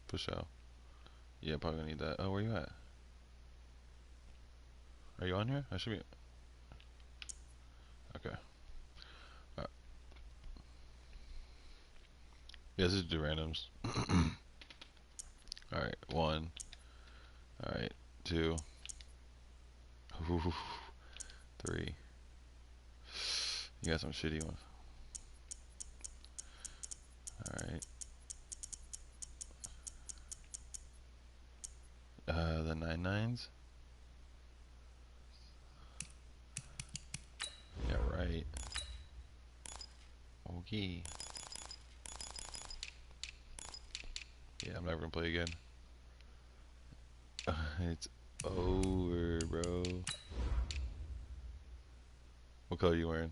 For sure. Yeah, probably gonna need that. Oh, where you at? Are you on here? I should be. Okay. Yeah, let's just do randoms. Alright, 1. Alright, 2. Ooh, 3. You got some shitty ones. Alright. The 9-9s. Yeah, right. Okay. Yeah, I'm never gonna play again. It's over, bro. What color are you wearing?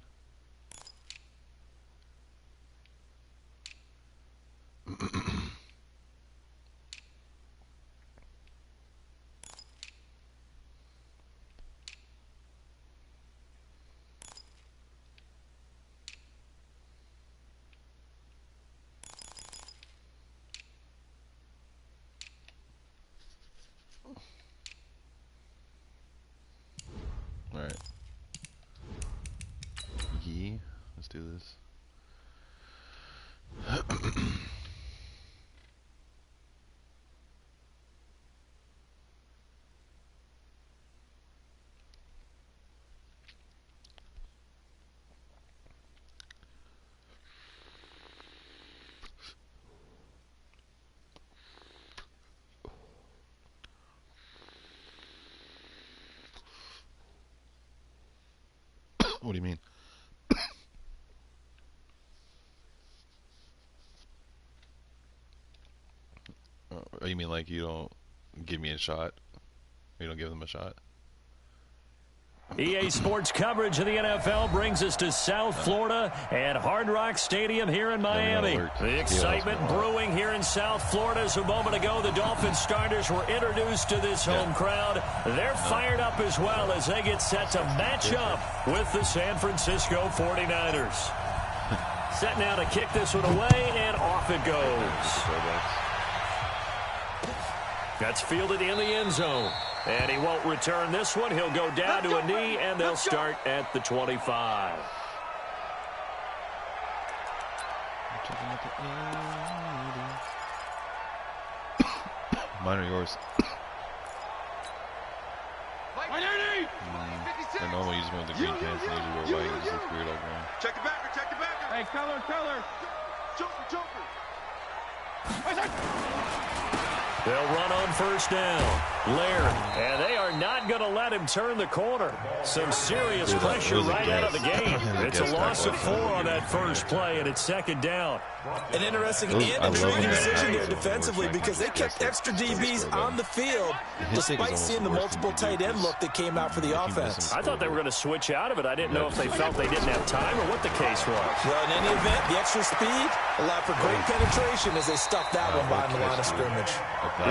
Alright. Yee. Let's do this. What do you mean? Oh, you mean like you don't give me a shot? You don't give them a shot? EA Sports coverage of the NFL brings us to South Florida at Hard Rock Stadium here in Miami. The excitement brewing here in South Florida as a moment ago the Dolphins starters were introduced to this home crowd. They're fired up as well as they get set to match up with the San Francisco 49ers. Set now to kick this one away, and off it goes. That's fielded in the end zone. And he won't return this one. He'll go down to a knee, and they'll start at the 25. Mine or yours? I normally use one with the green pants and usually wear white. It just looks weird all around. Check the backer, check the backer. Hey, color. Joker. They'll run on first down. Laird, and they are not going to let him turn the corner. Some serious pressure right out of the game. It's a loss of 4 on that first play, and it's second down. An interesting and intriguing decision there defensively because they kept extra DBs on the field despite seeing the multiple tight end look that came out for the offense. I thought they were going to switch out of it. I didn't know if they felt they didn't have time or what the case was. Well, in any event, the extra speed allowed for great penetration as they stuck that one behind the line of scrimmage.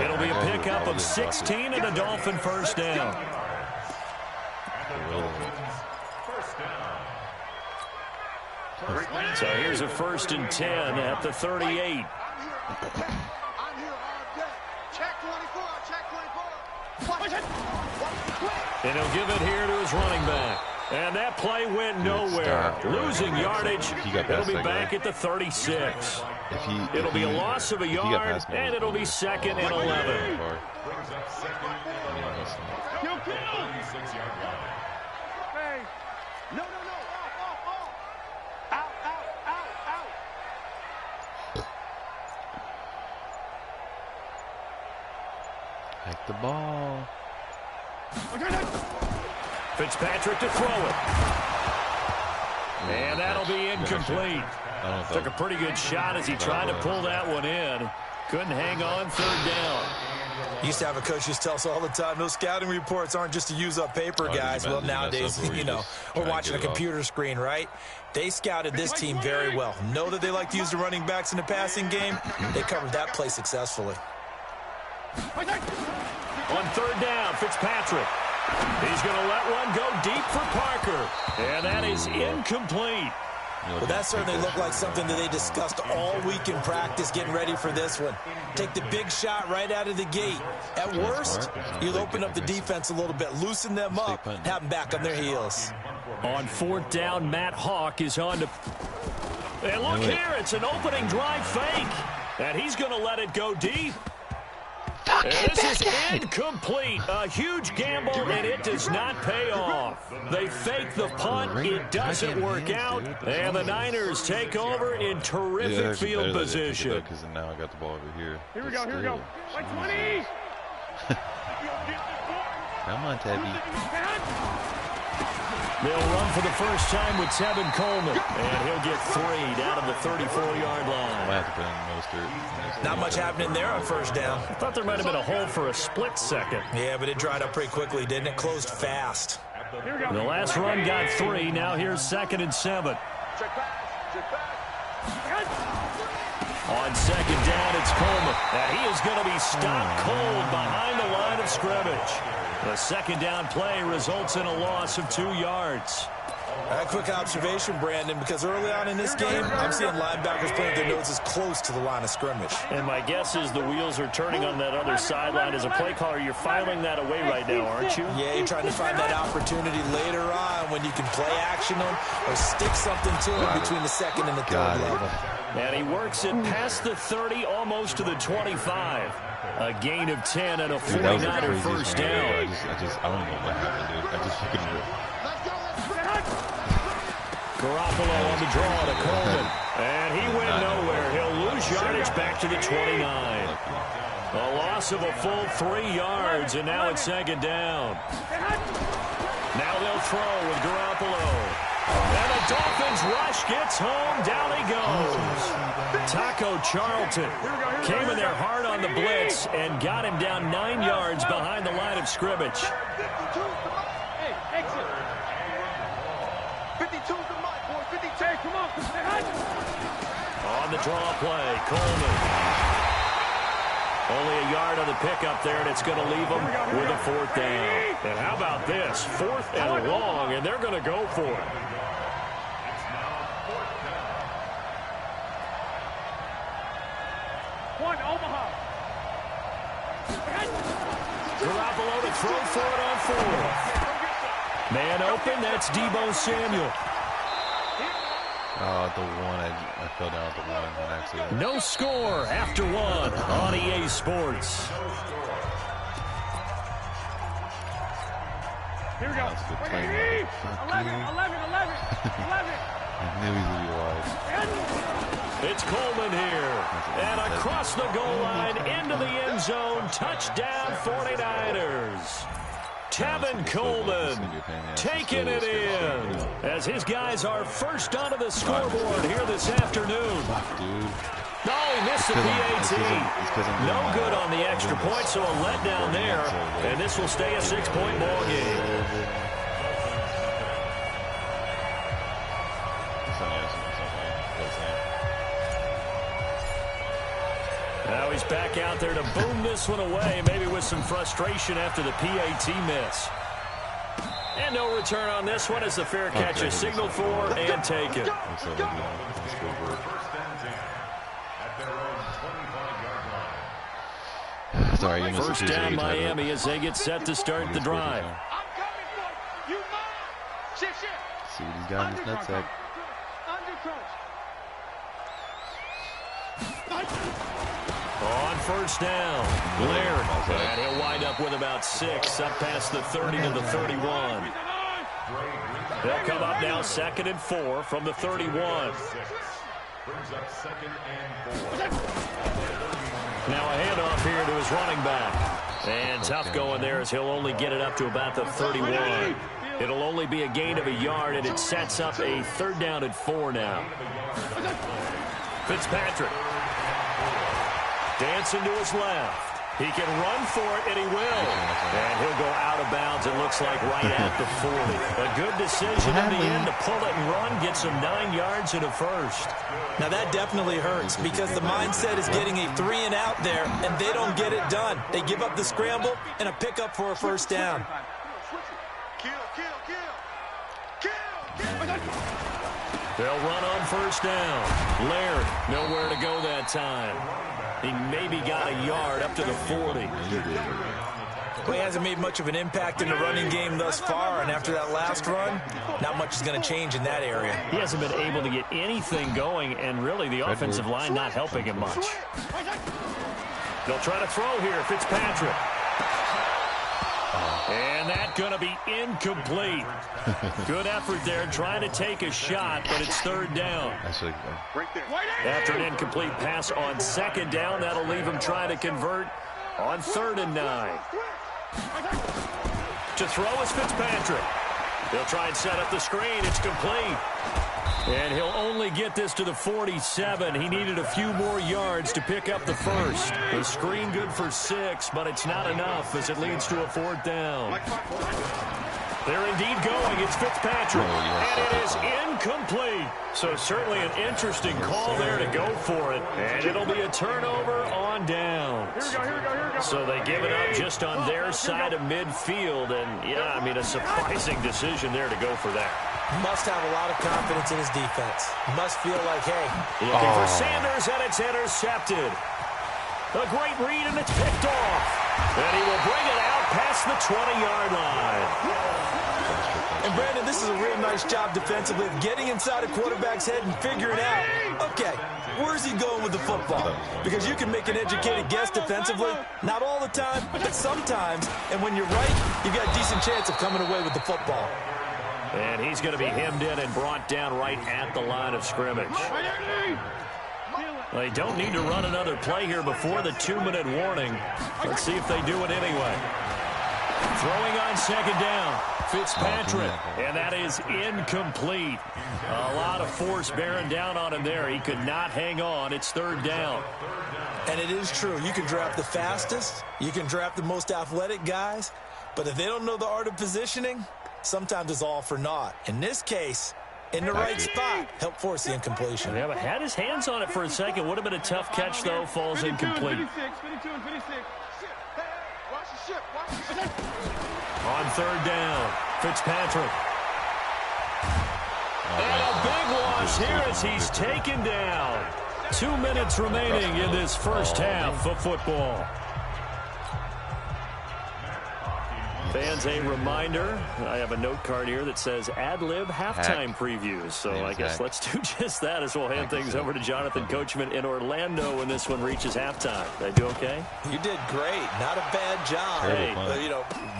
It'll be a pickup of 16 and a Dolphin first down. So here's a 1st and 10 at the 38. I'm here all day. Check 24. And he'll give it here to his running back. And that play went nowhere. Losing yardage. It'll be back at the 36. It'll be a loss of a yard, and it'll be 2nd and 11. Hey, no. Out. Hike the ball. Fitzpatrick to throw it. And that'll be incomplete. Took a pretty good shot as he tried to pull that one in. Couldn't hang on, 3rd down. Used to have a coach just tell us all the time, those scouting reports aren't just to use up paper, guys. Well, nowadays, we're watching a computer screen, right? They scouted this team very well. Know that they like to use the running backs in the passing game. They covered that play successfully. On 3rd down, Fitzpatrick. He's going to let one go deep for Parker. And that is incomplete. Well, that certainly looked like something that they discussed all week in practice getting ready for this one. Take the big shot right out of the gate. At worst, you'll open up the defense a little bit, loosen them up, have them back on their heels. On 4th down, Matt Hawk is on to... And look here, it's an opening drive fake. And he's going to let it go deep. This is incomplete. A huge gamble, and it does not pay off. They fake the punt. It doesn't work out. And the Niners take over in terrific field position. Because now I got the ball over here. Here we go. Like 20. Come on, Tabby. They'll run for the first time with Tevin Coleman. And he'll get 3 down to the 34-yard line. Might have to put in Mostert. Not much happening there on first down. I thought there might have been a hole for a split second. Yeah, but it dried up pretty quickly, didn't it? Closed fast. The last run got 3. Now here's 2nd and 7. On 2nd down, it's Coleman. Now he is going to be stopped cold behind the line of scrimmage. The 2nd down play results in a loss of 2 yards. A quick observation, Brandon, because early on in this game, I'm seeing linebackers playing their noses close to the line of scrimmage. And my guess is the wheels are turning on that other sideline. As a play caller, you're filing that away right now, aren't you? Yeah, you're trying to find that opportunity later on when you can play action them or stick something to them between the 2nd and the 3rd level. And he works it past the 30, almost to the 25. A gain of 10 and a 49er first down. I don't know what happened, dude. I just fucking ripped. Garoppolo on the draw to Coleman. And he went nowhere. He'll lose yardage back to the 29. A loss of a full 3 yards, and now it's 2nd down. Now they'll throw with Garoppolo. And the Dolphins rush gets home. Down he goes. Taco Charlton came in there hard on the blitz and got him down 9 yards behind the line of scrimmage. On the draw play, Coleman. Only a yard on the pickup there, and it's going to leave them with a 4th down. And how about this? 4th and long, and they're going to go for it. Garoppolo to throw for it on 4th. Man open, that's Deebo Samuel. The 1, I fell down at the 1 on accident. No score after 1 on EA Sports. Here we go. 11. I knew he was going to be wide. It's Coleman here. And across the goal line into the end zone. Touchdown 49ers. Tevin Coleman taking it in as his guys are first onto the scoreboard here this afternoon. No, he missed the PAT. No good on the extra point, so a letdown there. And this will stay a 6-point ball game. Now he's back out there to boom this one away, maybe with some frustration after the PAT miss. And no return on this one as the fair catch is signaled for and taken. Sorry, first down Miami as they get set to start the drive. See what he's got in his nutsack. On first down, Blair, and he'll wind up with about 6, up past the 30 to the 31. They'll come up now 2nd and 4 from the 31. Now a handoff here to his running back. And tough going there as he'll only get it up to about the 31. It'll only be a gain of a yard, and it sets up a 3rd down and 4 now. Fitzpatrick. Dancing to his left. He can run for it, and he will. And he'll go out of bounds, it looks like, right at the 40. A good decision in the end to pull it and run, get some 9 yards and a first. Now, that definitely hurts because the mindset is getting a 3 and out there, and they don't get it done. They give up the scramble and a pickup for a first down. They'll run on first down. Laird, nowhere to go that time. He maybe got a yard up to the 40. Well, he hasn't made much of an impact in the running game thus far, and after that last run, not much is going to change in that area. He hasn't been able to get anything going, and really the offensive line not helping him much. They'll try to throw here, Fitzpatrick. And that's going to be incomplete. Good effort there, trying to take a shot, but it's third down. After an incomplete pass on second down, that'll leave him trying to convert on 3rd and 9. To throw is Fitzpatrick. They'll try and set up the screen. It's complete. And he'll only get this to the 47. He needed a few more yards to pick up the first. The screen good for 6, but it's not enough as it leads to a 4th down. They're indeed going. It's Fitzpatrick. And it is incomplete. So certainly an interesting call there to go for it. And it'll be a turnover on downs. So they give it up just on their side of midfield. And, yeah, I mean, a surprising decision there to go for that. Must have a lot of confidence in his defense. Must feel like, hey. Looking for Sanders, and it's intercepted. A great read, and it's picked off. And he will bring it out past the 20-yard line. And, Brandon, this is a real nice job defensively of getting inside a quarterback's head and figuring out, okay, where's he going with the football? Because you can make an educated guess defensively, not all the time, but sometimes. And when you're right, you've got a decent chance of coming away with the football. And he's going to be hemmed in and brought down right at the line of scrimmage. They don't need to run another play here before the 2-minute warning. Let's see if they do it anyway. Throwing on second down, Fitzpatrick, and that is incomplete. A lot of force bearing down on him there. He could not hang on. It's 3rd down. And it is true. You can draft the fastest. You can draft the most athletic guys. But if they don't know the art of positioning, sometimes it's all for naught. In this case, in the right spot, help force the incompletion. Yeah, but had his hands on it for a second. Would have been a tough catch, though. Falls incomplete. On 3rd down, Fitzpatrick. And a big loss here as he's taken down. 2 minutes remaining in this first half of football. Fans, a reminder, I have a note card here that says ad-lib halftime previews. So I guess let's do just that as we'll hand things over to Jonathan Coachman in Orlando when this one reaches halftime. Did I do okay? You did great. Not a bad job. Hey,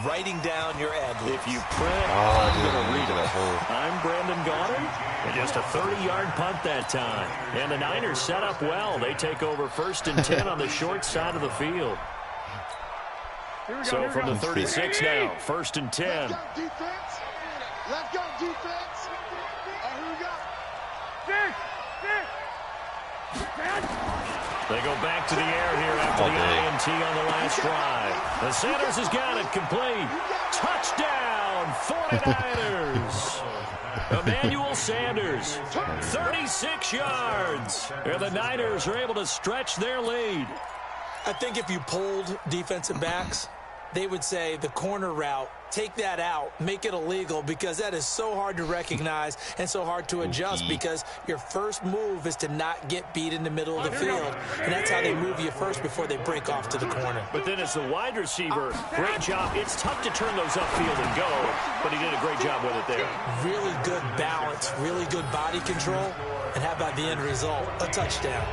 writing down your ad-libs. If you print, I'm going to read it. I'm Brandon Gaudin. And just a 30-yard punt that time. And the Niners set up well. They take over 1st and 10 on the short side of the field. So from the 36 now, 1st and 10. Let's go, defense. Who we got? They go back to the air here after the INT on the last drive. The Sanders has got it complete. Touchdown, 49ers. Emmanuel Sanders, 36 yards. And the Niners are able to stretch their lead. I think if you polled defensive backs, they would say the corner route, take that out, make it illegal, because that is so hard to recognize and so hard to adjust, because your first move is to not get beat in the middle of the field, and that's how they move you first before they break off to the corner. But then as the wide receiver, great job. It's tough to turn those upfield and go, but he did a great job with it there. Really good balance, really good body control, and how about the end result? A touchdown.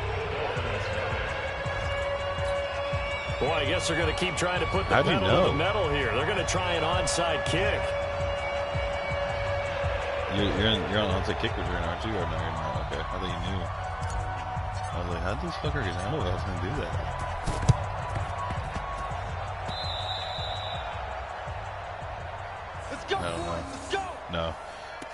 Boy, I guess they're going to keep trying to put the pedal to the metal here. They're going to try an onside kick. You're on the onside kick return, aren't you? Or no, you're not. Okay, I thought you knew. I was like, how did this fucker get out of it? I was going to do that. Let's go, boys. Let's go. No.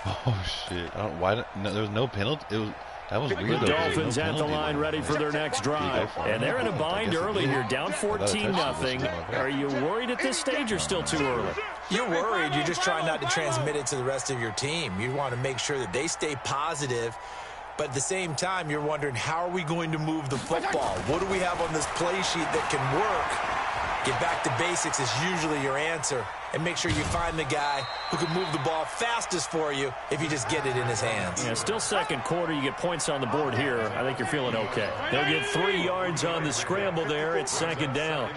Oh, shit. No, there was no penalty. That was weird. The Dolphins at the line ready for their next drive. And they're in a bind early here, down 14-0. Are you worried at this stage or still too early? You're worried. You're just trying not to transmit it to the rest of your team. You want to make sure that they stay positive. But at the same time, you're wondering, how are we going to move the football? What do we have on this play sheet that can work? Get back to basics is usually your answer. And make sure you find the guy who can move the ball fastest for you if you just get it in his hands. Yeah, still second quarter. You get points on the board here. I think you're feeling okay. They'll get 3 yards on the scramble there. It's second down.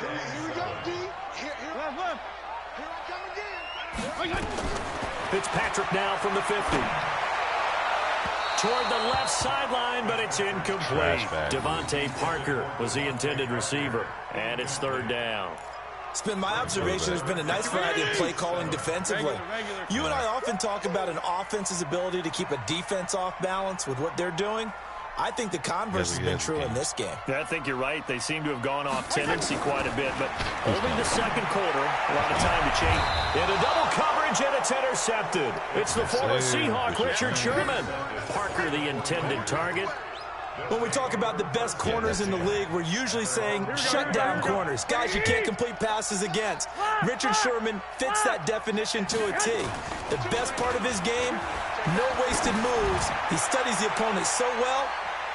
Fitzpatrick now from the 50. Toward the left sideline, but it's incomplete. Devontae Parker was the intended receiver, and it's third down. It's been my observation there's been a nice variety of play calling defensively. You and I often talk about an offense's ability to keep a defense off balance with what they're doing. I think the converse has been true in this game. Yeah, I think you're right. They seem to have gone off tendency quite a bit, but only the second quarter. A lot of time to change. Into double coverage, and it's intercepted. It's the former Seahawk, Richard Sherman. Parker, the intended target. When we talk about the best corners in the league, we're usually saying shut down corners, guys you can't complete passes against. Richard Sherman fits that definition to a T. The best part of his game, no wasted moves. He studies the opponent so well,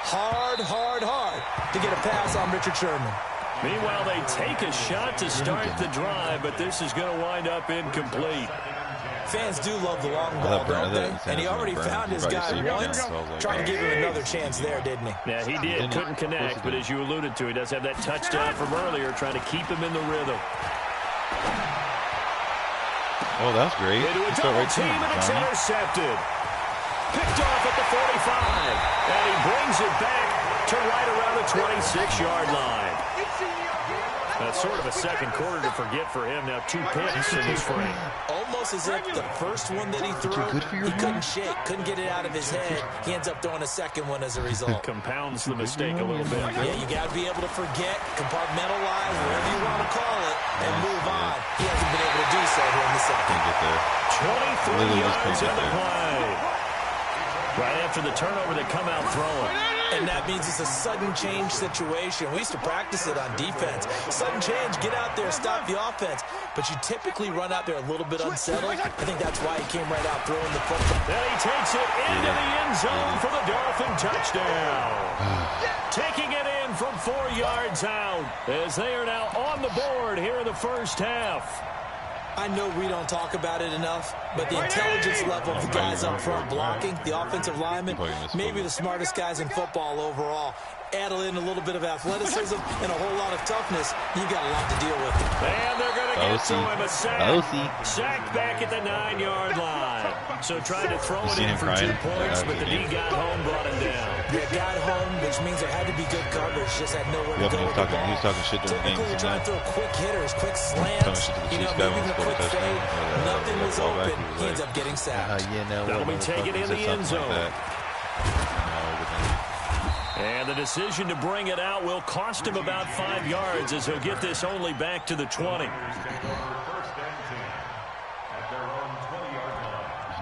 hard to get a pass on Richard Sherman. Meanwhile, they take a shot to start the drive, but this is going to wind up incomplete. Fans do love the long ball, don't they? And he already found his guy once. Trying to give him another chance there, didn't he? Yeah, he did. Couldn't connect, but as you alluded to, he does have that touchdown from earlier, trying to keep him in the rhythm. Oh, that's great. Into a double team, and it's intercepted. Picked off at the 45, and he brings it back to right around the 26-yard line. That's sort of a second quarter to forget for him. Now 2 picks in this frame. Almost as if the first one that he threw, he couldn't shake, couldn't get it out of his head. He ends up throwing a second one as a result. Compounds the mistake a little bit. Yeah, you got to be able to forget, compartmentalize, whatever you want to call it, and move on. He hasn't been able to do so here in the second. 23 yards in the play. Right after the turnover, they come out throwing. And that means it's a sudden change situation. We used to practice it on defense. Sudden change, get out there, stop the offense. But you typically run out there a little bit unsettled. I think that's why he came right out throwing the football. Then he takes it into the end zone for the Dolphin touchdown. Taking it in from 4 yards out as they are now on the board here in the first half. I know we don't talk about it enough, but the intelligence level of the guys up front blocking, the offensive linemen, maybe the smartest guys in football overall. Add in a little bit of athleticism and a whole lot of toughness, you got a lot to deal with. And they're going to get to him a sack. Sacked back at the 9-yard line. So tried to throw it in for 2 points, but the D got home, brought him down. Yeah, got home, which means there had to be good coverage. Just had nowhere to go with the ball. He was talking shit to the Typically, you're trying to throw quick hitters, quick slants, maybe even a quick fade. Nothing was open. He ends up getting sacked. That'll be taken in the end zone. And the decision to bring it out will cost him about 5 yards as he'll get this only back to the 20.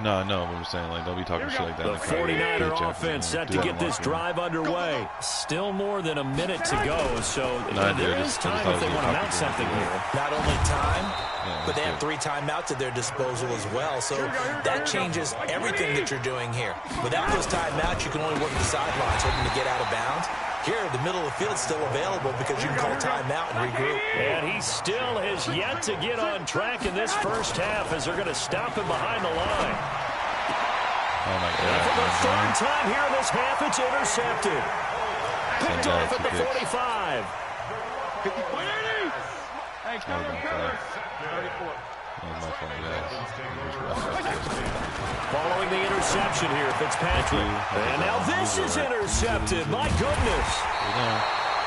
No, but I'm saying, like, don't be talking shit like that. The 49er offense set to get this drive underway. Still more than a minute to go, so there is time if they want to mount something here. Not only time, but they have 3 timeouts at their disposal as well, so that changes everything that you're doing here. Without those timeouts, you can only work the sidelines, hoping to get out of bounds. Here, the middle of the field's still available because you can call timeout and regroup. And he still has yet to get on track in this first half as they're going to stop him behind the line. Oh, my God. And for the third time here in this half, it's intercepted. Picked off at the 45. 50-80. Hey, come on, Curtis. 34. Following the interception here, Fitzpatrick. And now this is intercepted. My goodness.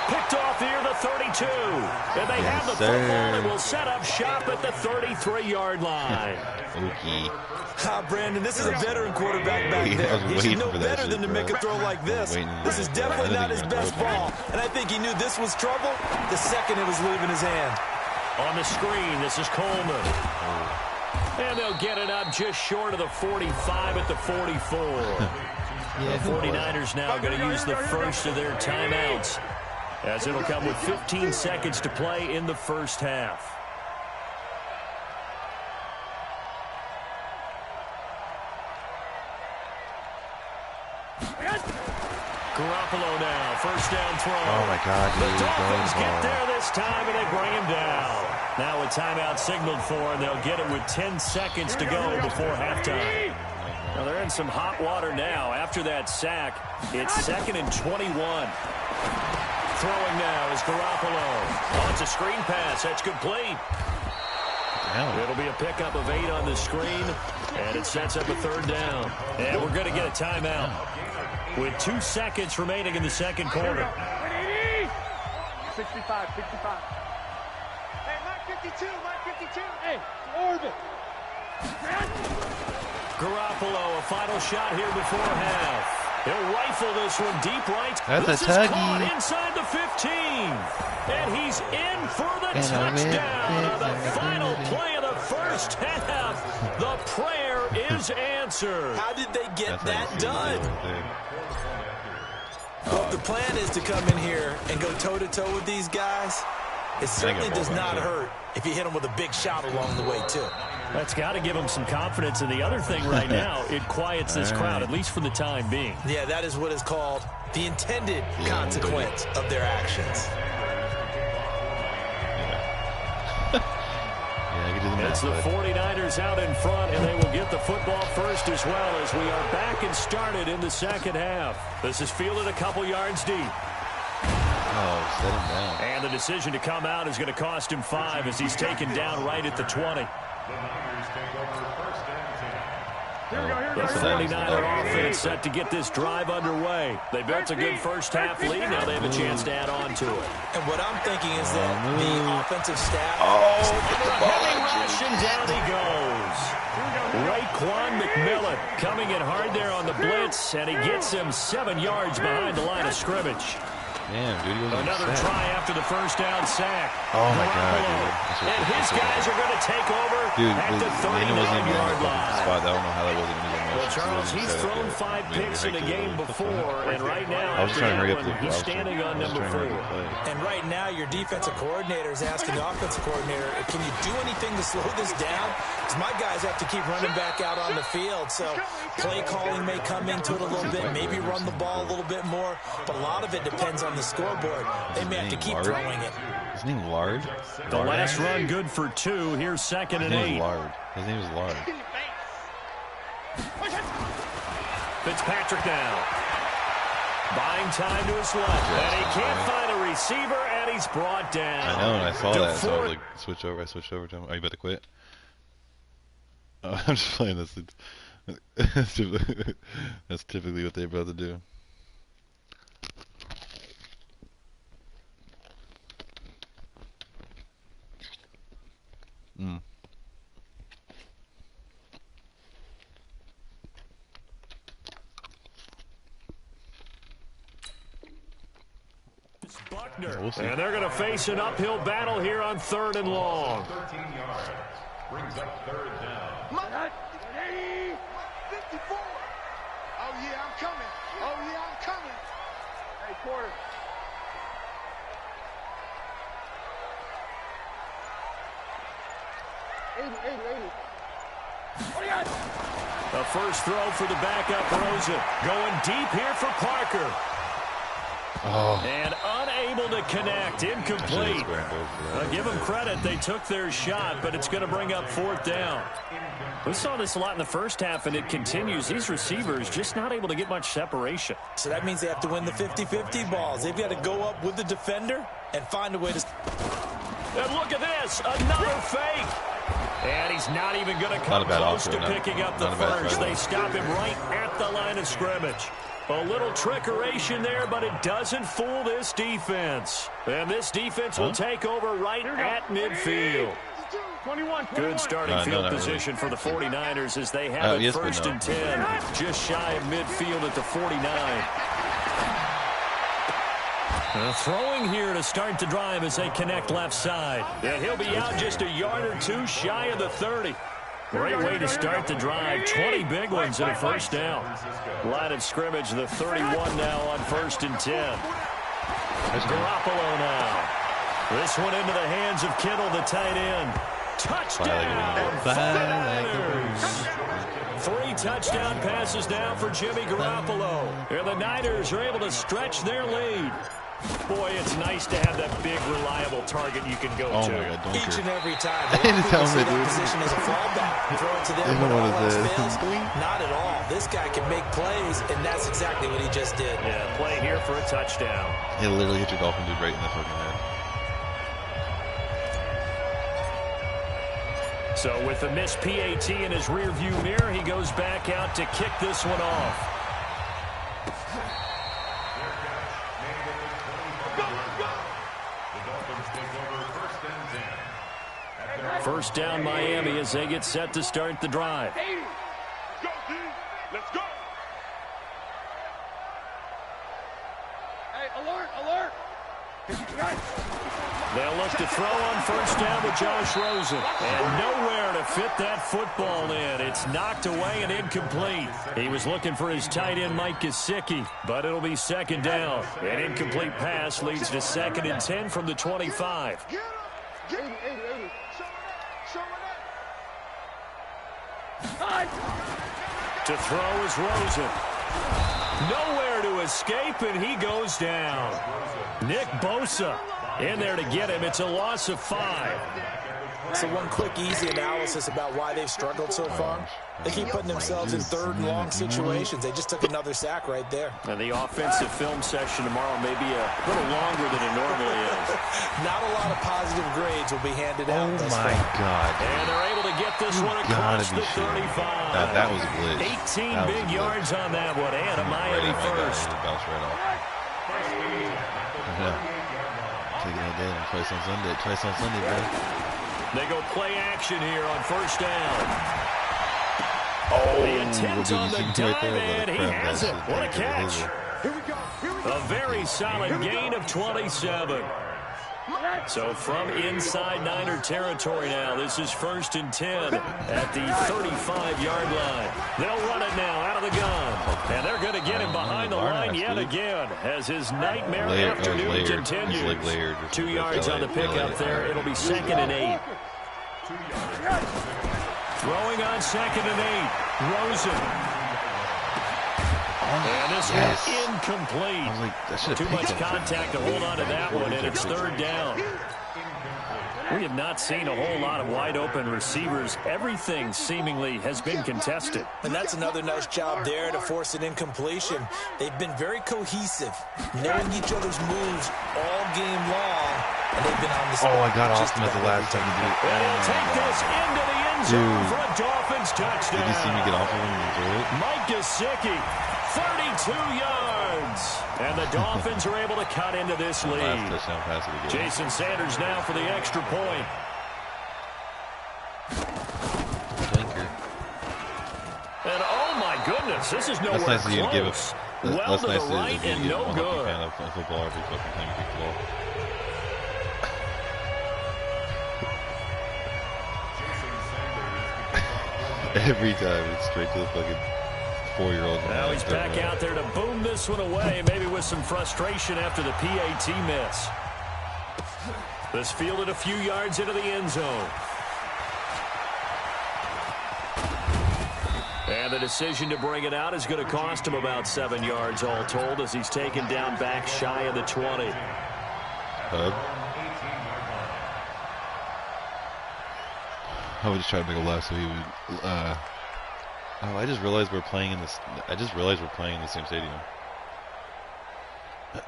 Picked off near the 32. And they have the football and will set up shop at the 33-yard line. Brandon, this is a veteran quarterback back there. He should know better than to make a throw like this. This is definitely not his best ball. And I think he knew this was trouble the second it was leaving his hand. On the screen, this is Coleman. And they'll get it up just short of the 45 at the 44. The 49ers now going to use the first of their timeouts, as it'll come with 15 seconds to play in the first half. Garoppolo now, first down throw. Oh, my God. The Dolphins get there this time, and they bring him down. Now a timeout signaled for, and they'll get it with 10 seconds to go before halftime. Well, they're in some hot water now. After that sack, it's 2nd and 21. Throwing now is Garoppolo. Oh, it's a screen pass. That's complete. It'll be a pickup of 8 on the screen, and it sets up a 3rd down. And we're going to get a timeout with 2 seconds remaining in the second quarter. 65. Hey, Mike 52. Hey, orbit. Garoppolo, a final shot here before half. He'll rifle this one deep right. That's this a is tuggy. caught inside the 15. And he's in for the touchdown on the final play of the first half. The prayer is answered. How did they get that done? Well, if the plan is to come in here and go toe-to-toe with these guys, it certainly does not hurt if you hit them with a big shot along the way, too. That's got to give them some confidence. And the other thing right now, it quiets this crowd, at least for the time being. Yeah, that is what is called the intended consequence of their actions. It's the 49ers out in front, and they will get the football first as well as we are back and started in the second half. This is fielded a couple yards deep. Oh, set him down. And the decision to come out is going to cost him 5 as he's taken down right at the 20. The 49er offense set to get this drive underway. They built a good first half lead. Now they have a chance to add on to it. And what I'm thinking is that the offensive staff... Heavy rush, and down he goes. Raekwon McMillan coming in hard there on the blitz, and he gets him 7 yards behind the line of scrimmage. Damn, dude, he was Another try after the first down sack. Oh, my God, dude. And his guys are going to take over at the 39-yard line. Spot. I don't know how that wasn't even Well, Charles, he's thrown 5 picks in a game before, and right now, I was trying to hurry up. He's standing on number 4. And right now, your defensive coordinator is asking the offensive coordinator, can you do anything to slow this down? Because my guys have to keep running back out on the field. So play calling may come into it a little bit, maybe run the ball a little bit more, but a lot of it depends on the scoreboard. They may have to keep throwing it. His name Lard? The last run good for 2. Here's 2nd and 8. His name is Lard. Fitzpatrick now. Buying time to his left. And he can't find a receiver, and he's brought down. I know, and I saw that, so I was like, switch over. I switched over to him. Are you about to quit? Oh, I'm just playing this. That's typically what they're about to do. Buckner. We'll and they're going to face an uphill battle here on 3rd and long. 13 yards. Brings up 3rd down. 54. Oh, yeah, I'm coming. Oh, yeah, I'm coming. Hey, quarter. The first throw for the backup Rosen. Going deep here for Parker. Oh. And unable to connect. Incomplete. Give them credit. They took their shot, but it's going to bring up 4th down. We saw this a lot in the first half, and it continues. These receivers just not able to get much separation. So that means they have to win the 50-50 balls. They've got to go up with the defender and find a way to... And look at this. Another fake. And he's not even going to come close to picking up the first. They stop him right at the line of scrimmage. A little trickeration there, but it doesn't fool this defense. And this defense will take over right at midfield. 21. Good starting field position for the 49ers as they have it 1st and 10. Just shy of midfield at the 49. Throwing here to start the drive as they connect left side. And he'll be out just a yard or 2 shy of the 30. Great way to start the drive. 20 big ones in a first down. Line of scrimmage, the 31 now on 1st and 10. Garoppolo now. This one into the hands of Kittle, the tight end. Touchdown! 3 touchdown passes now for Jimmy Garoppolo. And the Niners are able to stretch their lead. Boy, it's nice to have that big, reliable target you can go to. My God, don't Each care. and every time. I need to tell him that position is a fallback. Throw it to them when all else fails. Not at all. This guy can make plays, and that's exactly what he just did. Yeah, play here for a touchdown. He'll literally hit your Dolphin dude right in the fucking head. So with the missed PAT in his rearview mirror, he goes back out to kick this one off. First down, Miami, as they get set to start the drive. Go, D. Let's go. Hey, alert, alert. They'll look to throw on first down with Josh Rosen. And nowhere to fit that football in. It's knocked away and incomplete. He was looking for his tight end, Mike Gesicki, but it'll be second down. An incomplete pass leads to 2nd and 10 from the 25. Get him. Get him. 80. Show it. To throw is Rosen. Nowhere to escape, and he goes down. Nick Bosa in there to get him. It's a loss of 5. So one quick, easy analysis about why they've struggled so far. They keep putting themselves in 3rd and long situations. They just took another sack right there. And the offensive film session tomorrow may be a little longer than it normally is. Not a lot of positive grades will be handed out. Oh, my God. And they're able to get this one across the 35. That was a glitch. 18 big yards on that one, and a Miami first. It bounced right off. Taking it down. Twice on Sunday, bro. They go play action here on first down. Oh, The attempt on the dive, and he has it. What a catch. Here we go. A very solid gain of 27. So from inside Niner territory now, this is 1st and 10 at the 35-yard line. They'll run it now out of the gun. And they're going to get him behind the line yet again as his nightmare afternoon continues. 2 yards on the pickup there. It'll be 2nd and 8. Throwing on 2nd and 8. Rosen. And this one incomplete. Too much contact to hold on to that one, and it's 3rd down. We have not seen a whole lot of wide-open receivers. Everything seemingly has been contested. And that's another nice job there to force an incompletion. They've been very cohesive, knowing each other's moves all game long, and they've been on the spot. Oh, I got off him at the last time. And he'll take this into the end zone for a Dolphins touchdown. Did you see me get off of him and throw it? Mike Gesicki, 32 yards. And the Dolphins are able to cut into this lead. Last touchdown pass of the game. Jason Sanders now for the extra point. Blinker. And oh my goodness, this is nowhere That's nice of you to give close. us. Well to the Nice right and no good. Fan of football every fucking time you kick the ball. Every time it's straight to the fucking 4-year-old. Now he's back out there to boom this one away, maybe with some frustration after the PAT miss. This fielded a few yards into the end zone. And the decision to bring it out is going to cost him about 7 yards all told as he's taken down back shy of the 20. I would just try to make a left so he would. Oh, I just realized we're playing in this. I just realized we're playing in the same stadium.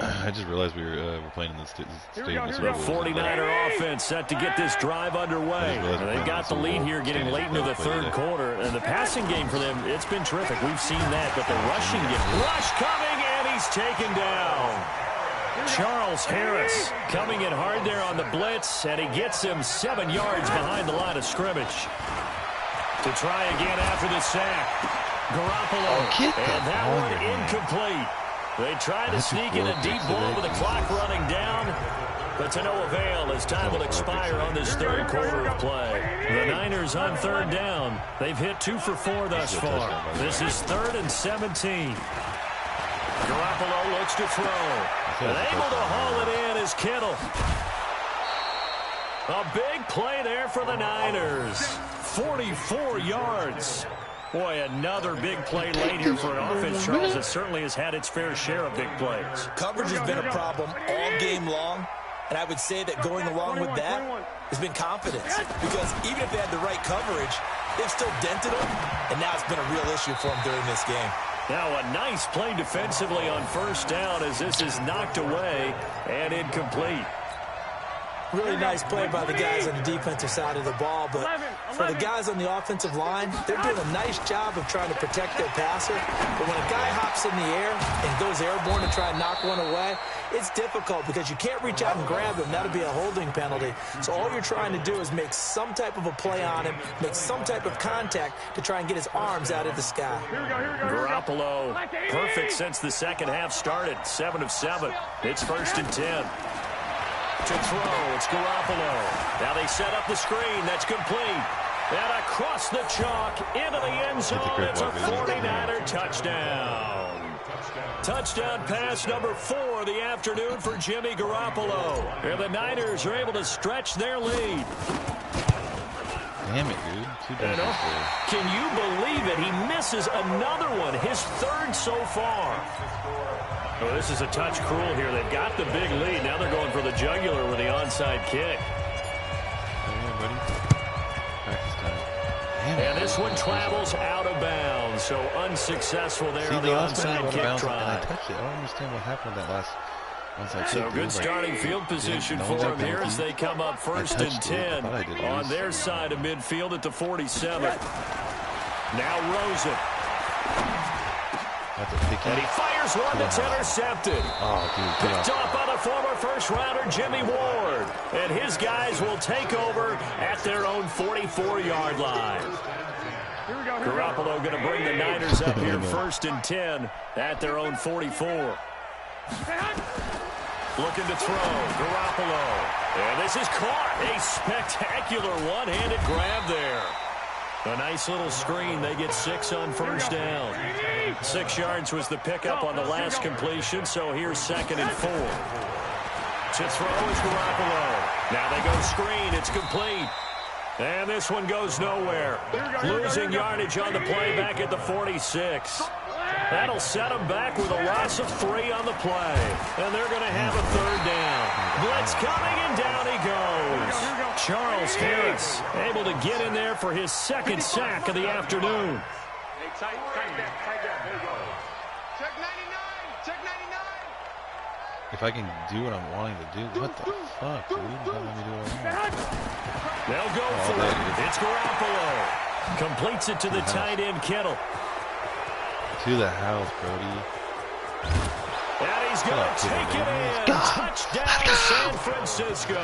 I just realized we're playing in the stadium. The 49er offense set to get this drive underway. They've got the lead here getting late into the 3rd quarter. And the passing game for them, it's been terrific. We've seen that. But the rushing game. Rush coming, and he's taken down. Charles Harris coming in hard there on the blitz, and he gets him 7 yards behind the line of scrimmage. To try again after the sack. Garoppolo, and that one incomplete. They try to sneak in a deep ball with the clock running down, but to no avail as time will expire on this 3rd quarter of play. The Niners on 3rd down. They've hit 2 for 4 thus far. This is 3rd and 17. Garoppolo looks to throw. And able to haul it in is Kittle. A big play there for the Niners. 44 yards. Boy, another big play late here for an offense, Charles, that certainly has had its fair share of big plays. Coverage has been a problem all game long, and I would say that going along with that has been confidence. Because even if they had the right coverage, they've still dented them, and now it's been a real issue for them during this game. Now a nice play defensively on first down as this is knocked away and incomplete. Really nice play by the guys on the defensive side of the ball, but for the guys on the offensive line, they're doing a nice job of trying to protect their passer. But when a guy hops in the air and goes airborne to try and knock one away, it's difficult because you can't reach out and grab him. That'll be a holding penalty. So all you're trying to do is make some type of a play on him, make some type of contact to try and get his arms out of the sky. Garoppolo, perfect since the second half started, 7 of 7. It's 1st and 10. To throw, it's Garoppolo. Now they set up the screen. That's complete. And across the chalk, into the end zone. It's a 49er touchdown. Touchdown pass number 4 of the afternoon for Jimmy Garoppolo. And the Niners are able to stretch their lead. Damn it, dude. Can you believe it? He misses another one, his 3rd so far. Oh, this is a touch cruel here. They've got the big lead. Now they're going for the jugular with the onside kick. Yeah, buddy. Practice time. And this one travels out of bounds, so unsuccessful there on the onside kick try. I touched it. I don't understand what happened with that last onside kick. So good starting field position for them here as they come up 1st and 10 on their side of midfield at the 47. Now Rosen. And he fires one that's intercepted. Picked off by the former first-rounder Jimmy Ward. And his guys will take over at their own 44-yard line. Garoppolo going to bring the Niners up here 1st and 10 at their own 44. Looking to throw. Garoppolo. And this is caught. A spectacular one-handed grab there. A nice little screen. They get 6 on 1st down. 6 yards was the pickup on the last completion, so here's 2nd and 4. To throw is Garoppolo. Now they go screen. It's complete. And this one goes nowhere. Losing yardage on the play back at the 46. That'll set them back with a loss of 3 on the play. And they're going to have a 3rd down. Blitz coming, and down he goes. Charles Harris able to get in there for his 2nd sack of the afternoon. Check 99. Check 99. If I can do what I'm wanting to do, what the fuck, dude? How let me do what I want? They'll go for it. It's Garoppolo. Completes it to the tight end, Kittle. To the house, Brody. And he's going to take it in. Touchdown, San Francisco.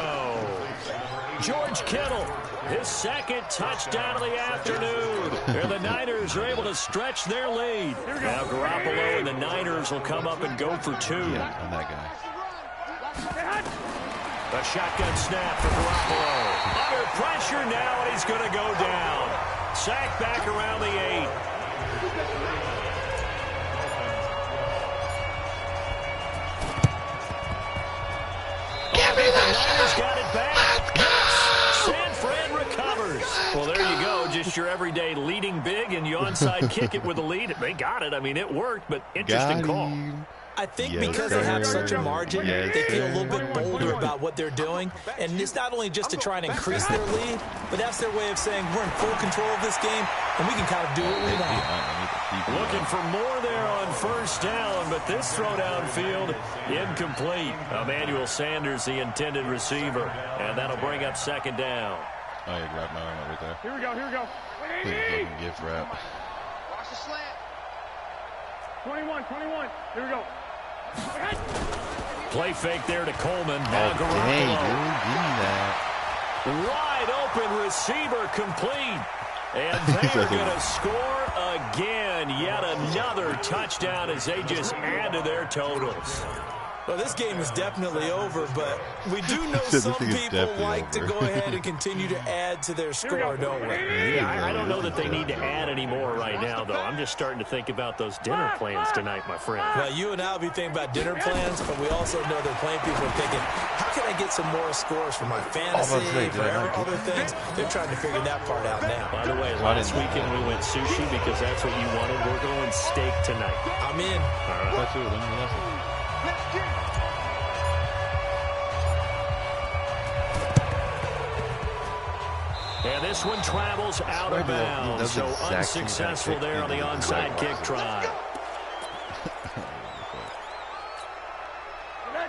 George Kittle, his 2nd touchdown of the afternoon. And the Niners are able to stretch their lead. Now Garoppolo and the Niners will come up and go for 2. Yeah, I'm that guy. A shotgun snap for Garoppolo. Under pressure now, and he's going to go down. Sacked back around the 8. Got it back. Yes. San Fran recovers. Well, there you go. Just your everyday leading big, and you onside kick it with a lead. They got it. I mean, it worked, but interesting call. I think because they have such a margin, they feel a little bit bolder about what they're doing. And it's not only just to try and increase their lead, but that's their way of saying we're in full control of this game, and we can kind of do what we want. Looking for more there on 1st down, but this throw downfield incomplete. Emmanuel Sanders, the intended receiver, and that'll bring up 2nd down. Oh, you grabbed my arm right there. Here we go, here we go. Fucking gift wrap. Watch the slant. 21. Here we go. Play fake there to Coleman. Now Hey, Garoppolo. dude, give me that. Wide open receiver complete. And they're going to score again. Yet another touchdown as they just add to their totals. Well, this game is definitely over, but we do know some people like to go ahead and continue to add to their score, don't we? Yeah, I don't know that they need to add any more right now, though. I'm just starting to think about those dinner plans tonight, my friend. Well, you and I will be thinking about dinner plans, but we also know that plenty of people are thinking, how can I get some more scores for my fantasy, for other things? They're trying to figure that part out now. By the way, last weekend we went sushi because that's what you wanted. We're going steak tonight. I'm in. All right. And this one travels out of bounds, so unsuccessful there on the onside kick try.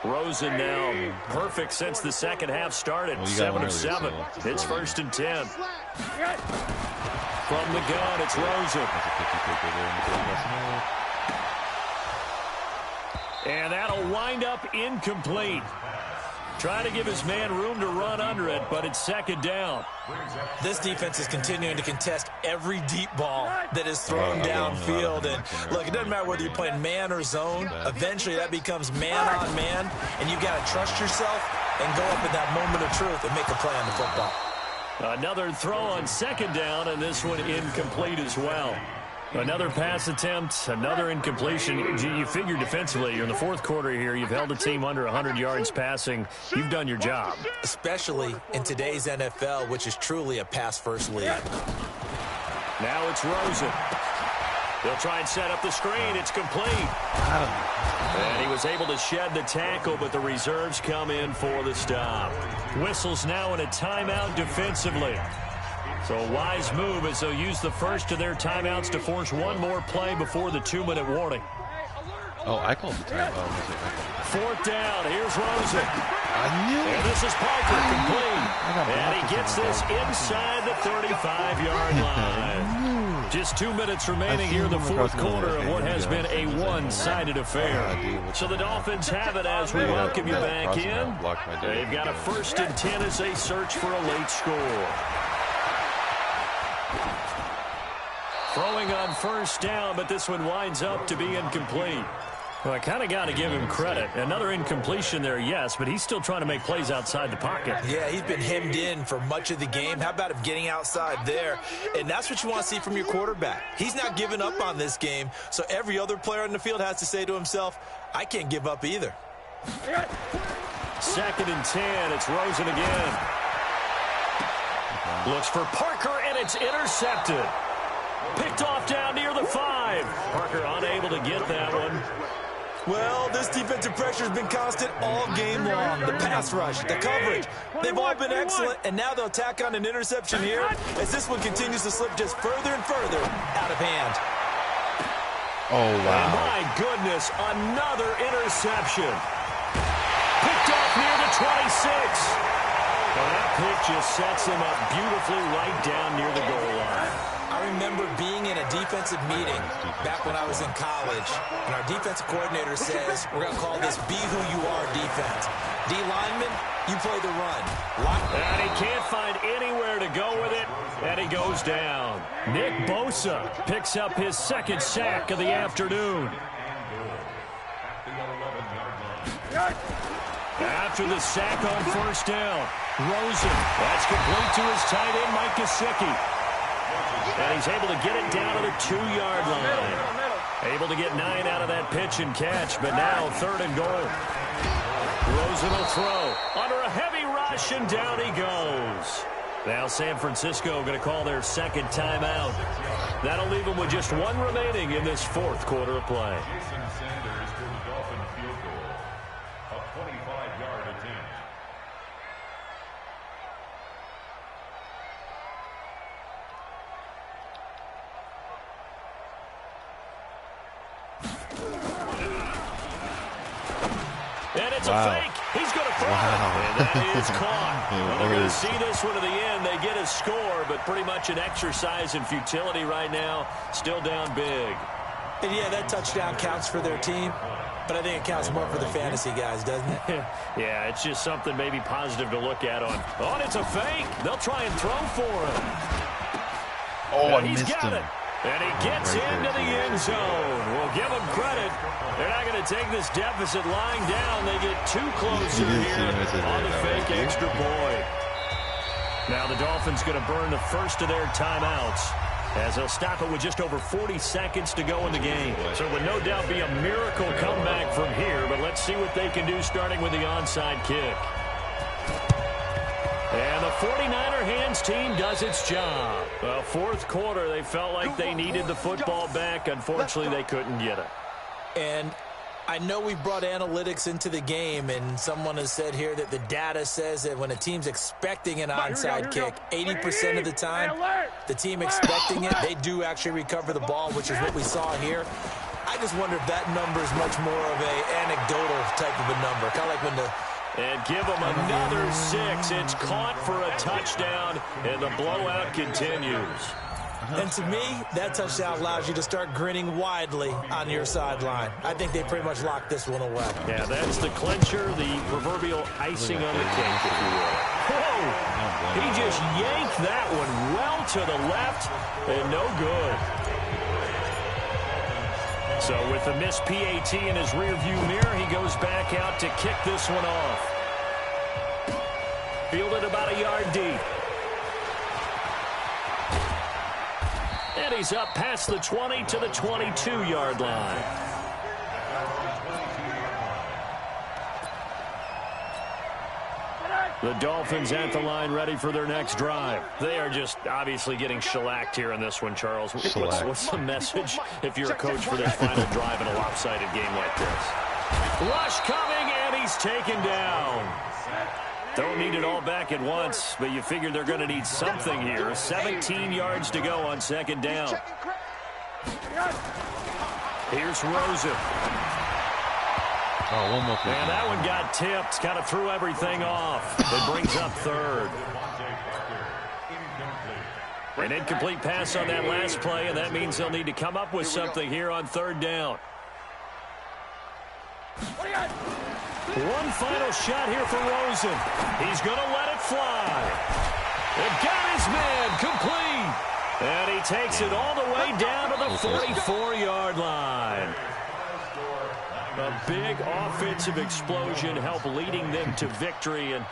Rosen now perfect since the second half started. 7 of 7. It's 1st and 10. From the gun, it's Rosen. And that'll wind up incomplete. Trying to give his man room to run under it, but it's 2nd down. This defense is continuing to contest every deep ball that is thrown downfield. And look, it doesn't matter whether you're playing man or zone. Eventually, that becomes man on man, and you've got to trust yourself and go up in that moment of truth and make a play on the football. Another throw on 2nd down, and this one incomplete as well. Another pass attempt, another incompletion. You figure defensively, you're in the 4th quarter here. You've held a team under 100 yards passing. You've done your job. Especially in today's NFL, which is truly a pass-first league. Now it's Rosen. They'll try and set up the screen. It's complete. And he was able to shed the tackle, but the reserves come in for the stop. Whistles now in a timeout defensively. So a wise move as they'll use the first of their timeouts to force one more play before the 2-minute warning. Oh, I called the timeout. 4th down. Here's Rosen. I knew it. And this is Parker complete. And he gets this inside the 35-yard line. Just 2 minutes remaining here in the 4th quarter of what has been a one-sided affair. So the Dolphins have it as we welcome you back in. They've got a 1st and 10 as they search for a late score. Throwing on 1st down, but this one winds up to be incomplete. Well, I kind of got to give him credit. Another incompletion there, yes, but he's still trying to make plays outside the pocket. Yeah, he's been hemmed in for much of the game. How about him getting outside there? And that's what you want to see from your quarterback. He's not giving up on this game, so every other player on the field has to say to himself, I can't give up either. 2nd and 10. It's Rosen again. Looks for Parker, and it's intercepted. Picked off down near the 5. Parker unable to get that one. Well, this defensive pressure has been constant all game long. The pass rush, the coverage, they've all been excellent, and now they'll tack on an interception here as this one continues to slip just further and further out of hand. Oh, wow. And my goodness, another interception. Picked off near the 26. Well, that pick just sets him up beautifully right down near the goal line. I remember being in a defensive meeting back when I was in college, and our defensive coordinator says, we're going to call this be who you are defense. D lineman, you play the run. And he can't find anywhere to go with it, and he goes down. Nick Bosa picks up his 2nd sack of the afternoon. After the sack on 1st down, Rosen, that's complete to his tight end, Mike Gesicki. And he's able to get it down to the 2-yard line. Able to get 9 out of that pitch and catch, but now 3rd and goal. Rosen will throw under a heavy rush, and down he goes. Now San Francisco going to call their 2nd timeout. That'll leave them with just 1 remaining in this 4th quarter of play. And it's a fake. He's going to throw it. And that is caught. Well, they're going to see this one to the end. They get a score, but pretty much an exercise in futility right now. Still down big. And yeah, that touchdown counts for their team, but I think it counts more for the fantasy guys, doesn't it? Yeah, it's just something maybe positive to look at on. Oh, and it's a fake. They'll try and throw for him. Oh, I he's missed got him. it. And he gets into the end zone. We'll give him credit. They're not going to take this deficit lying down. They get too closer here on the fake extra point. Now the Dolphins going to burn the first of their timeouts, as they'll stop it with just over 40 seconds to go in the game. So it would no doubt be a miracle comeback from here, but let's see what they can do starting with the onside kick. And the 49er hands team does its job. Well, fourth quarter, they felt like they needed the football back. Unfortunately, they couldn't get it. And I know we brought analytics into the game, and someone has said here that the data says that when a team's expecting an onside kick, 80% of the time, the team expecting it, they do actually recover the ball, which is what we saw here. I just wonder if that number is much more of an anecdotal type of a number, kind of like when the... And give them another 6. It's caught for a touchdown, and the blowout continues. And to me, that touchdown allows you to start grinning widely on your sideline. I think they pretty much locked this one away. Yeah, that's the clincher, the proverbial icing on the cake, if you will. Whoa! He just yanked that one well to the left, and no good. So with the missed PAT in his rearview mirror, he goes back out to kick this one off. Fielded about a yard deep. And he's up past the 20 to the 22-yard line. The Dolphins at the line, ready for their next drive. They are just obviously getting shellacked here in this one, Charles. What's the message if you're a coach for this final drive in a lopsided game like this? Rush coming, and he's taken down. Don't need it all back at once, but you figure they're going to need something here. 17 yards to go on second down. Here's Rosen. Oh, one more play. And that one got tipped. Kind of threw everything off. It brings up third. An incomplete pass on that last play, and that means they'll need to come up with something here on third down. One final shot here for Rosen. He's going to let it fly. It got his man complete. And he takes it all the way down to the 44-yard line. A big offensive explosion helped leading them to victory. And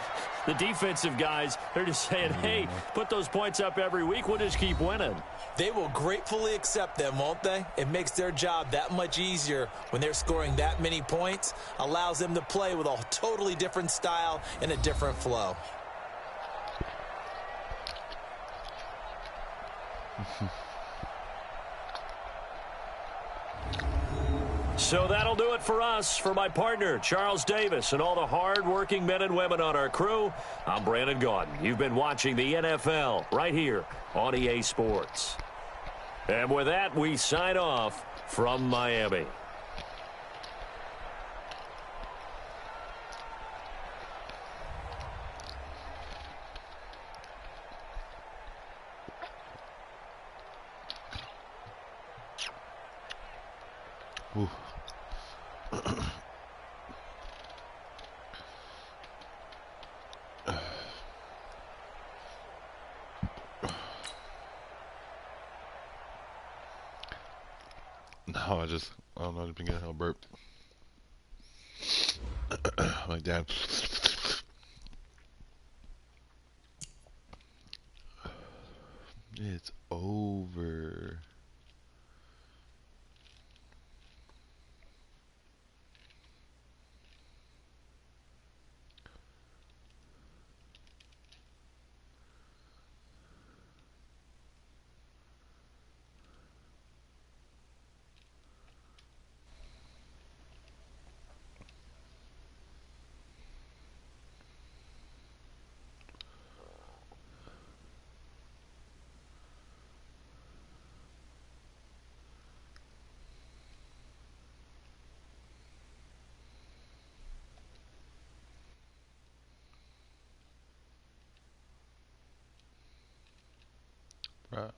the defensive guys, they're just saying, hey, put those points up every week. We'll just keep winning. They will gratefully accept them, won't they? It makes their job that much easier when they're scoring that many points. Allows them to play with a totally different style and a different flow. So that'll do it for us. For my partner, Charles Davis, and all the hard-working men and women on our crew, I'm Brandon Gaudin. You've been watching the NFL right here on EA Sports. And with that, we sign off from Miami. Ooh. No, I don't know, I've been getting a burp. Like that. It's over. Right.